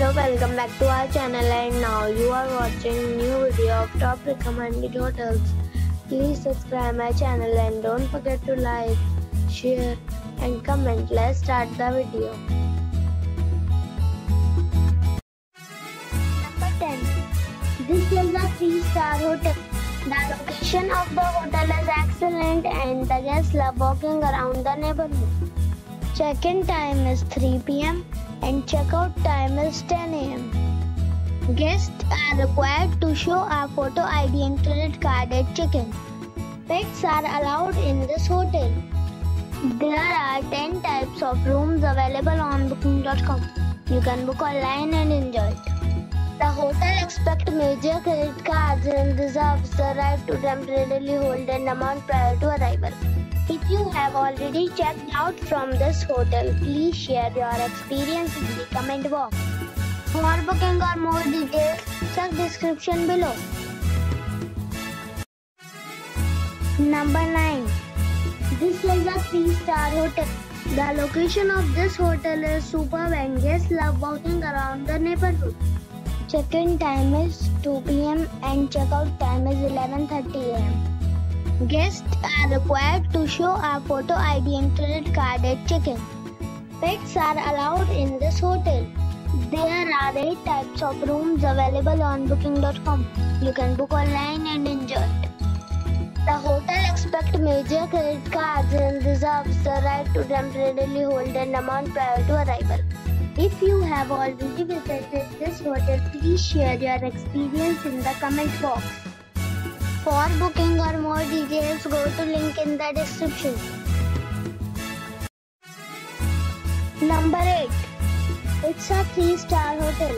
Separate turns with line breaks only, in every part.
Hello, welcome back to our channel, and now you are watching new video of top recommended hotels. Please subscribe my channel and don't forget to like, share and comment. Let's start the video. Number 10. This is a 3-star hotel. The location of the hotel is excellent and the guests love walking around the neighborhood. Check-in time is 3 p.m. and check-out time is 10 a.m. Guests are required to show a photo ID and credit card at check-in. Pets are allowed in this hotel. There are 10 types of rooms available on booking.com. You can book online and enjoy it. The hotel accepts major credit cards and reserves the right to temporarily hold an amount prior to arrival. If you have already checked out from this hotel, please share your experience in the comment box. For booking or more details, check description below. Number 9. This is a 3-star hotel. The location of this hotel is superb and guests love walking around the neighborhood. Check-in time is 2 p.m. and check-out time is 11:30 a.m. Guests are required to show a photo ID and credit card at check-in. Pets are allowed in this hotel. There are 8 types of rooms available on booking.com. You can book online and enjoy it. The hotel accepts major credit cards and reserves the right to temporarily hold an amount prior to arrival. If you have already visited this hotel, please share your experience in the comment box. For booking or more details, go to link in the description. Number 8. It's a 3-star hotel.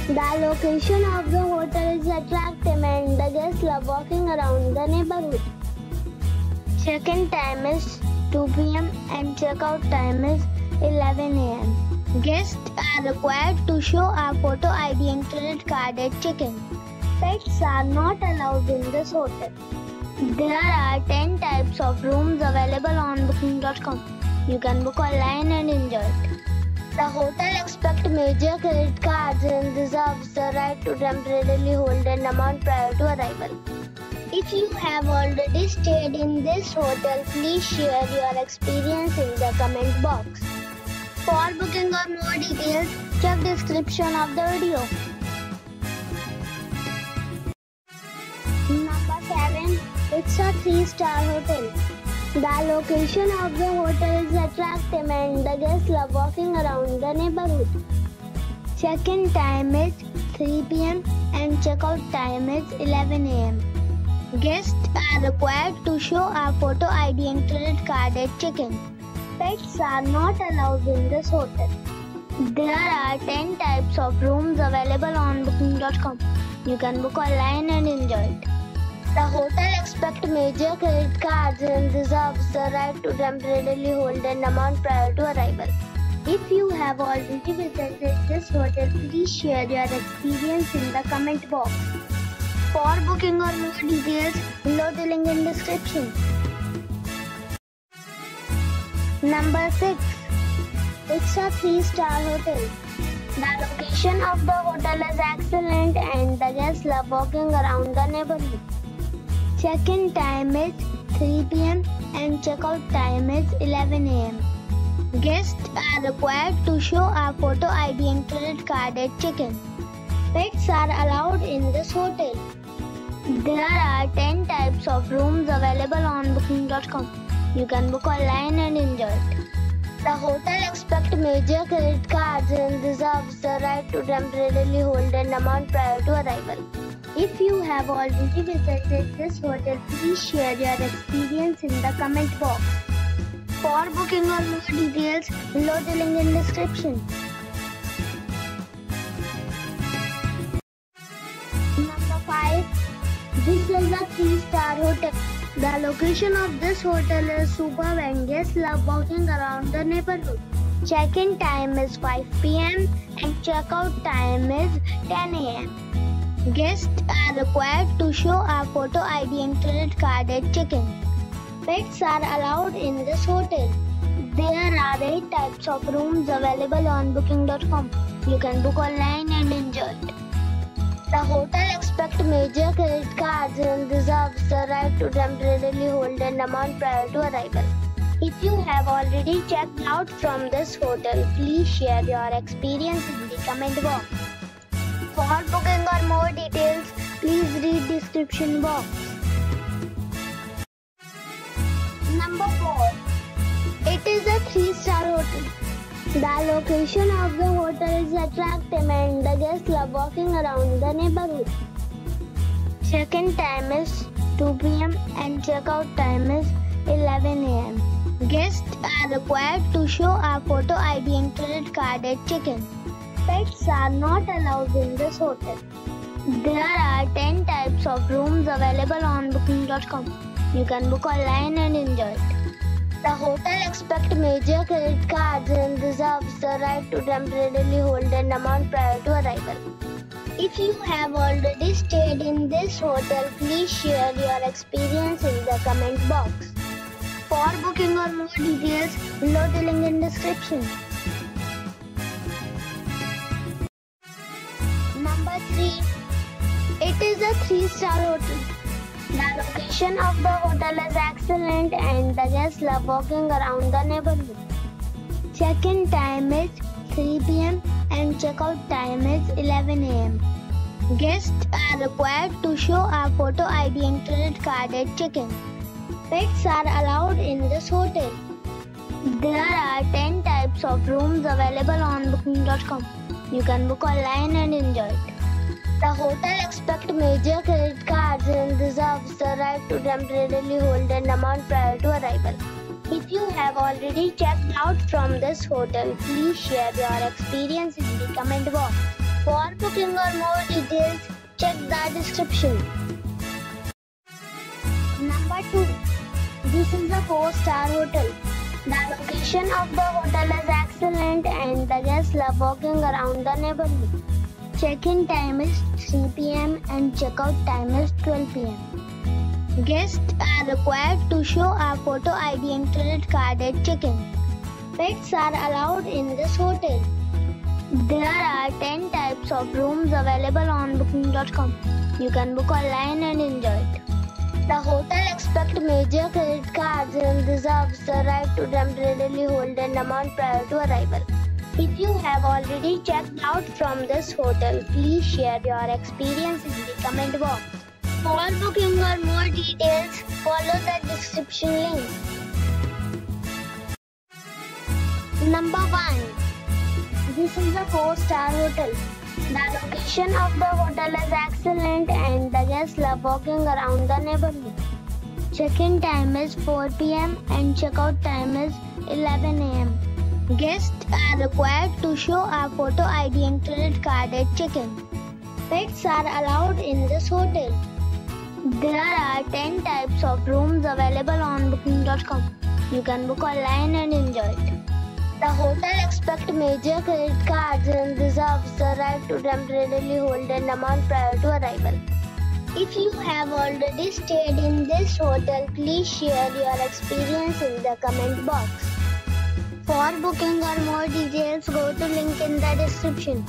The location of the hotel is attractive and the guests love walking around the neighborhood. Check-in time is 2 p.m. and check-out time is 11 a.m. Guests are required to show a photo ID and credit card at check-in. Pets are not allowed in this hotel. There are 10 types of rooms available on booking.com. You can book online and enjoy it. The hotel accepts major credit cards and reserves the right to temporarily hold an amount prior to arrival. If you have already stayed in this hotel, please share your experience in the comment box. For booking or more details, check description of the video. Number 7. It's a 3-star hotel. The location of the hotel is attractive and the guests love walking around the neighborhood. Check-in time is 3 p.m. and check-out time is 11 a.m. Guests are required to show a photo ID and credit card at check-in. Pets are not allowed in this hotel. There are 10 types of rooms available on booking.com. You can book online and enjoy it. The hotel accepts major credit cards and reserves the right to temporarily hold an amount prior to arrival. If you have already visited this hotel, please share your experience in the comment box. For booking or more details, below the link in description. Number 6. It's a 3-star hotel. The location of the hotel is excellent and the guests love walking around the neighborhood. Check-in time is 3 p.m. and check-out time is 11 a.m. Guests are required to show a photo ID and credit card at check-in. Pets are allowed in this hotel. There are 10 types of rooms available on booking.com. You can book online and enjoy it. The hotel accepts major credit cards and reserves the right to temporarily hold an amount prior to arrival. If you have already visited this hotel, please share your experience in the comment box. For booking or more details, below the link in description. Number 5. This is a 3-star hotel. The location of this hotel is superb and guests love walking around the neighborhood. Check-in time is 5 p.m. and check-out time is 10 a.m. Guests are required to show a photo ID and credit card at check-in. Pets are allowed in this hotel. There are 8 types of rooms available on booking.com. You can book online and enjoy it. The hotel expects major credit cards and reserves the right to temporarily hold an amount prior to arrival. If you have already checked out from this hotel, please share your experience in the comment box. For booking or more details, please read description box. Number 4. It is a 3-star hotel. The location of the hotel is attractive and the guests love walking around the neighborhood. Check-in time is 2 p.m. and check-out time is 11 a.m. Guests are required to show a photo ID and credit card at check-in. Pets are not allowed in this hotel. There are 10 types of rooms available on booking.com. You can book online and enjoy it. The hotel expects major credit cards and reserves the right to temporarily hold an amount prior to arrival. If you have already stayed in this hotel, please share your experience in the comment box. For booking or more details, below the link in description. Number 3. It is a 3-star hotel. The location of the hotel is excellent and the guests love walking around the neighborhood. Check-in time is 3 p.m. and check-out time is 11 a.m. Guests are required to show a photo ID and credit card at check-in. Pets are allowed in this hotel. There are 10 types of rooms available on booking.com. You can book online and enjoy it. The hotel expects major credit cards and reserves the right to temporarily hold an amount prior to arrival. If you have already checked out from this hotel, please share your experience in the comment box. For booking or more details, check the description. Number 2. This is a 4-star hotel. The location of the hotel is excellent and the guests love walking around the neighborhood. Check-in time is 3 p.m. and check-out time is 12 p.m. Guests are required to show a photo ID and credit card at check-in. Pets are allowed in this hotel. There are 10 types of rooms available on booking.com. You can book online and enjoy it. The hotel expects major credit cards and reserves the right to temporarily hold an amount prior to arrival. If you have already checked out from this hotel, please share your experience in the comment box. For booking or more details, follow the description link. Number 1. This is a 4-star hotel. The location of the hotel is excellent and the guests love walking around the neighborhood. Check-in time is 4 p.m. and check-out time is 11 a.m. Guests are required to show a photo ID and credit card at check-in. Pets are allowed in this hotel. There are 10 types of rooms available on booking.com. You can book online and enjoy it. The hotel expects major credit cards and reserves the right to temporarily hold an amount prior to arrival. If you have already stayed in this hotel, please share your experience in the comment box. For booking or more details, go to link in the description.